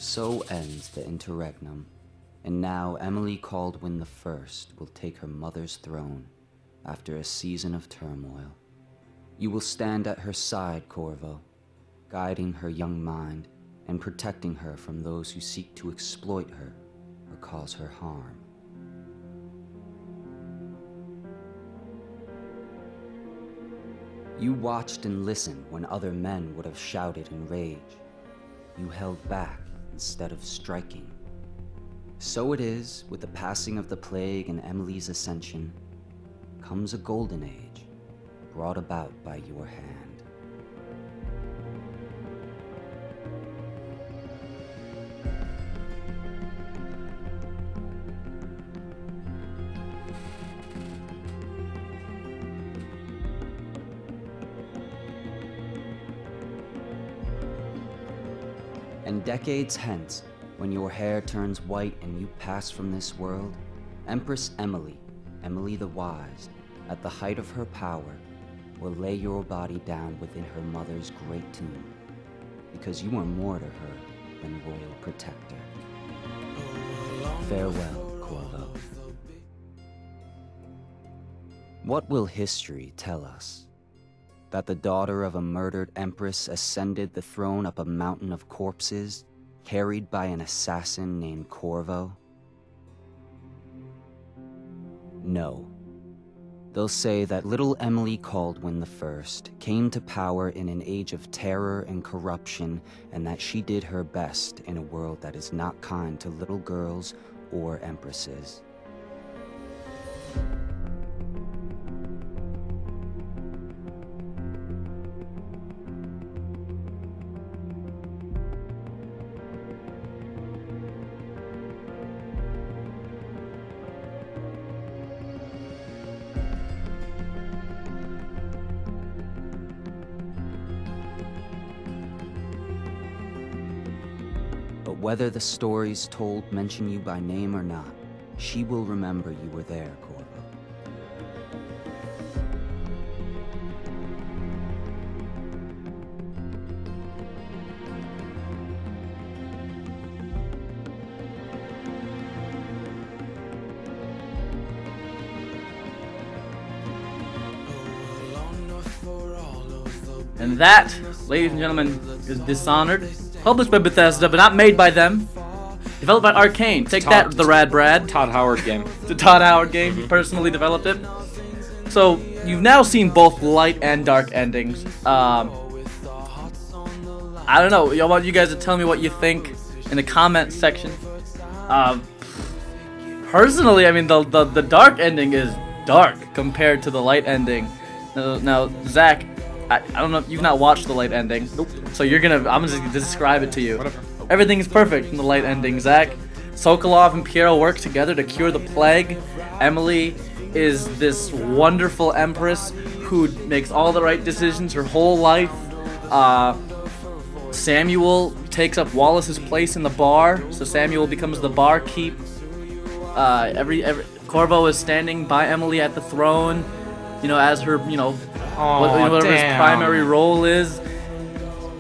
So ends the interregnum, and now Emily Caldwin I will take her mother's throne after a season of turmoil. You will stand at her side, Corvo, guiding her young mind and protecting her from those who seek to exploit her or cause her harm. You watched and listened when other men would have shouted in rage. You held back instead of striking. So it is, with the passing of the plague and Emily's ascension, comes a golden age, brought about by your hand. And decades hence, when your hair turns white and you pass from this world, Empress Emily, Emily the Wise, at the height of her power, will lay your body down within her mother's great tomb, because you are more to her than royal protector. Farewell, Corvo. What will history tell us? That the daughter of a murdered empress ascended the throne up a mountain of corpses, carried by an assassin named Corvo? No. They'll say that little Emily Caldwin I came to power in an age of terror and corruption, and that she did her best in a world that is not kind to little girls or empresses. But whether the stories told mention you by name or not, she will remember you were there, Corvo. And that, ladies and gentlemen, is Dishonored. Published by Bethesda, but not made by them. Developed by Arkane. Take that, the Rad Brad. Todd Howard game. The Todd Howard game. He personally developed it. So, you've now seen both light and dark endings. I don't know. I want you guys to tell me what you think in the comment section. Personally, I mean, the dark ending is dark compared to the light ending. Now, Zach, I don't know if you've not watched the light ending. Nope. So I'm gonna just describe it to you. Whatever. Everything is perfect in the light ending, Zach. Sokolov and Piero work together to cure the plague. Emily is this wonderful empress who makes all the right decisions her whole life. Samuel takes up Wallace's place in the bar, so Samuel becomes the barkeep. Corvo is standing by Emily at the throne, as her, whatever his primary role is.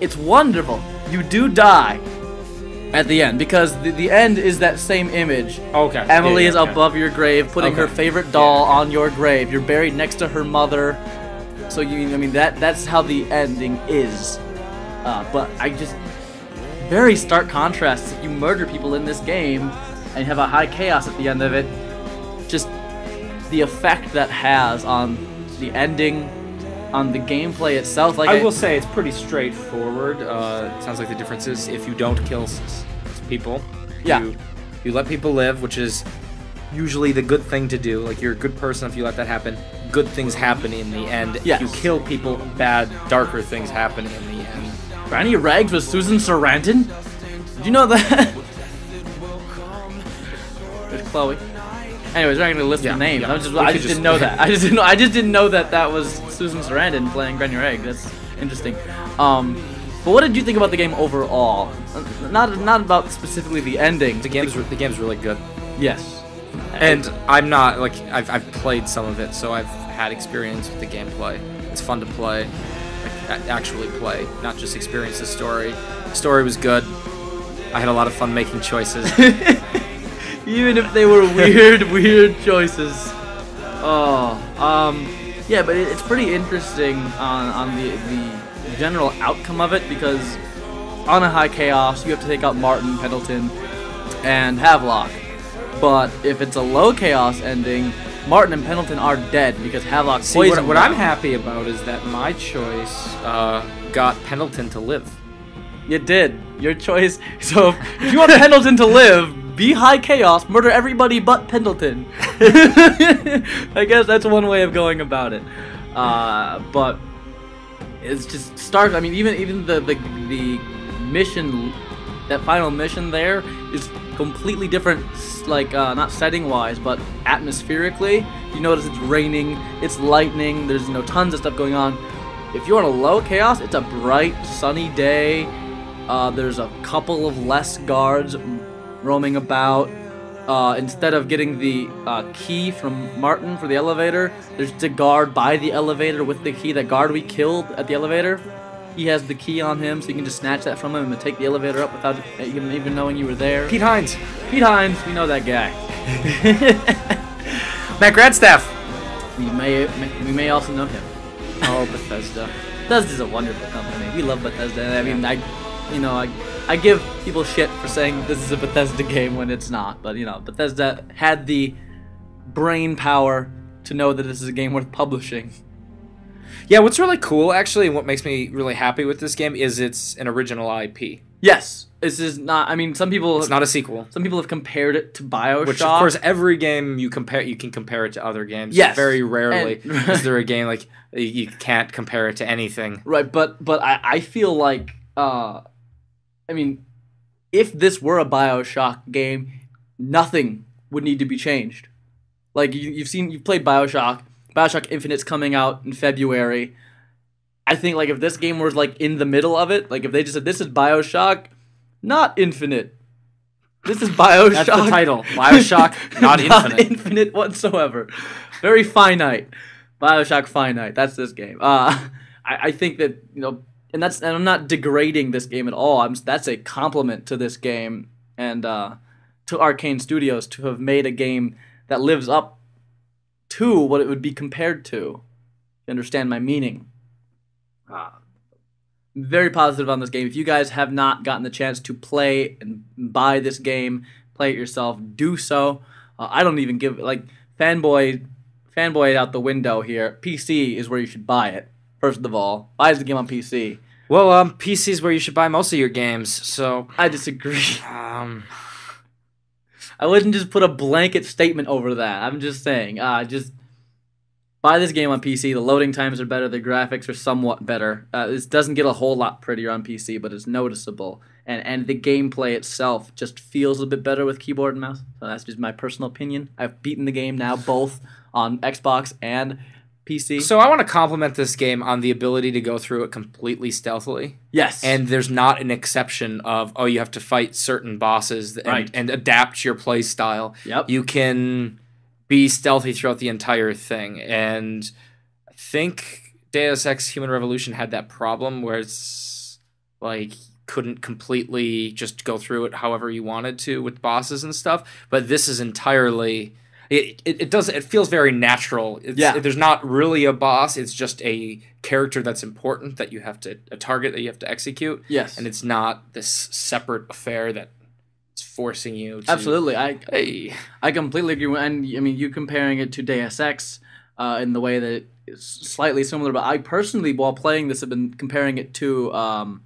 It's wonderful. You do die at the end, because the end is that same image. Okay. Emily is above your grave, putting her favorite doll on your grave. You're buried next to her mother. So that's how the ending is. But very stark contrast. You murder people in this game and have a high chaos at the end of it. Just the effect that has on the ending, on the gameplay itself. I will say it's pretty straightforward. It sounds like the difference is if you don't kill people, you let people live, which is usually the good thing to do. Like, you're a good person if you let that happen. Good things happen in the end. Yes. If you kill people, bad, darker things happen in the end. Granny Rags was Susan Sarandon? Did you know that? There's Chloe. Anyways, we're not gonna list the names. Yeah. I just didn't know that. I just didn't know that was Susan Sarandon playing Granny Rag. That's interesting. But what did you think about the game overall? Not about specifically the ending. The game's really good. Yes. And I'm not I've played some of it, so I've had experience with the gameplay. It's fun to play, actually play, not just experience the story. The story was good. I had a lot of fun making choices. Even if they were weird choices. Yeah, but it's pretty interesting on the general outcome of it, because on a high chaos, you have to take out Martin, Pendleton, and Havelock. But if it's a low chaos ending, Martin and Pendleton are dead because Havelock poisoned them. What I'm happy about is that my choice got Pendleton to live. You did. Your choice. So if you want Pendleton to live, be high chaos, murder everybody but Pendleton. I guess that's one way of going about it. But it's just stark. I mean, even the mission, that final mission there, is completely different. Like not setting wise, but atmospherically. You notice it's raining, it's lightning. There's tons of stuff going on. If you're on a low chaos, it's a bright, sunny day. There's a couple of less guards roaming about. Instead of getting the key from Martin for the elevator, there's a guard by the elevator with the key. That guard we killed at the elevator, he has the key on him, so you can just snatch that from him and take the elevator up without him even knowing you were there. Pete Hines, we know that guy. Matt Gradstaff. We may also know him. Oh, Bethesda. Bethesda's a wonderful company. We love Bethesda. I mean, I give people shit for saying this is a Bethesda game when it's not, but Bethesda had the brain power to know that this is a game worth publishing. Yeah, what's really cool, actually, and what makes me really happy with this game is it's an original IP. Yes. This is not, I mean, some people... It's not a sequel. Some people have compared it to BioShock. Which, of course, every game you can compare it to other games. Yes. Very rarely is there a game, like, you can't compare it to anything. Right, but I feel like, I mean, if this were a BioShock game, nothing would need to be changed. Like, you've played BioShock. BioShock Infinite's coming out in February. I think, like, if this game was, like, in the middle of it, like, if they just said, this is BioShock, not Infinite. This is BioShock. That's the title. BioShock, not Infinite. Not Infinite whatsoever. Very finite. BioShock Finite. That's this game. I think that, and I'm not degrading this game at all. That's a compliment to this game and to Arkane Studios to have made a game that lives up to what it would be compared to. You understand my meaning? Very positive on this game. If you guys have not gotten the chance to play and buy this game, play it yourself, do so. I don't even give, like, fanboy out the window here. PC is where you should buy it. First of all, buy the game on PC. Well, PC is where you should buy most of your games, so... I disagree. I wouldn't just put a blanket statement over that. I'm just saying, just buy this game on PC. The loading times are better. The graphics are somewhat better. This doesn't get a whole lot prettier on PC, but it's noticeable. And the gameplay itself just feels a bit better with keyboard and mouse. So that's just my personal opinion. I've beaten the game now both on Xbox and PC. So I want to compliment this game on the ability to go through it completely stealthily. Yes. And there's not an exception of, you have to fight certain bosses and adapt your play style. Yep. You can be stealthy throughout the entire thing. And I think Deus Ex Human Revolution had that problem where it's like couldn't completely just go through it however you wanted to with bosses and stuff. But this is entirely... It feels very natural. There's not really a boss. It's just a character that's important that you have to, a target that you have to execute. Yes. And it's not this separate affair that is forcing you to... Absolutely. I completely agree. And I mean, you comparing it to Deus Ex in the way that it's slightly similar, but I personally, while playing this, have been comparing it to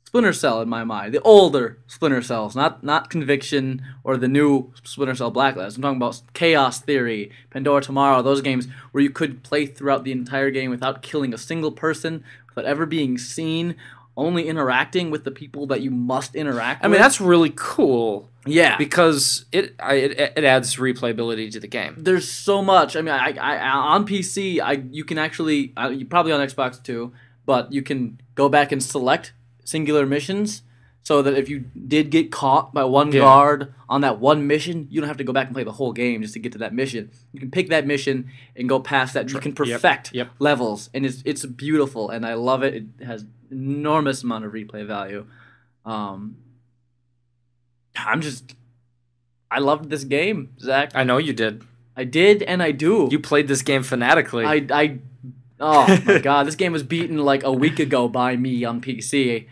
Splinter Cell in my mind. The older Splinter Cells, not Conviction or the new Splinter Cell Blacklist. I'm talking about Chaos Theory, Pandora Tomorrow, those games where you could play throughout the entire game without killing a single person, without ever being seen, only interacting with the people that you must interact with. I mean, that's really cool. Yeah. Because it adds replayability to the game. There's so much. I mean, I on PC, you can actually, you probably on Xbox too, but you can go back and select singular missions, so that if you did get caught by one guard on that one mission, you don't have to go back and play the whole game just to get to that mission. You can pick that mission and go past that. You can perfect levels, and it's beautiful, and I love it. It has enormous amount of replay value. I loved this game, Zach. I know you did. I did, and I do. You played this game fanatically. Oh my god, this game was beaten like a week ago by me on PC.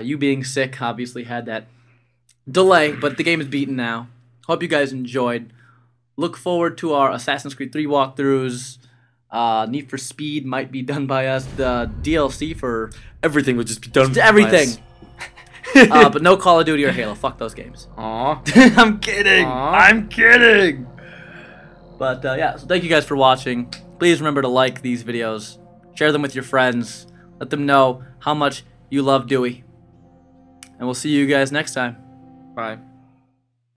You being sick obviously had that delay, but the game is beaten now. Hope you guys enjoyed. Look forward to our Assassin's Creed 3 walkthroughs. Need for Speed might be done by us. The DLC for everything would just be done. Everything. But no Call of Duty or Halo. Fuck those games. Aw. I'm kidding. I'm kidding. But yeah, so thank you guys for watching. Please remember to like these videos. Share them with your friends. Let them know how much you love Dewey. And we'll see you guys next time. Bye.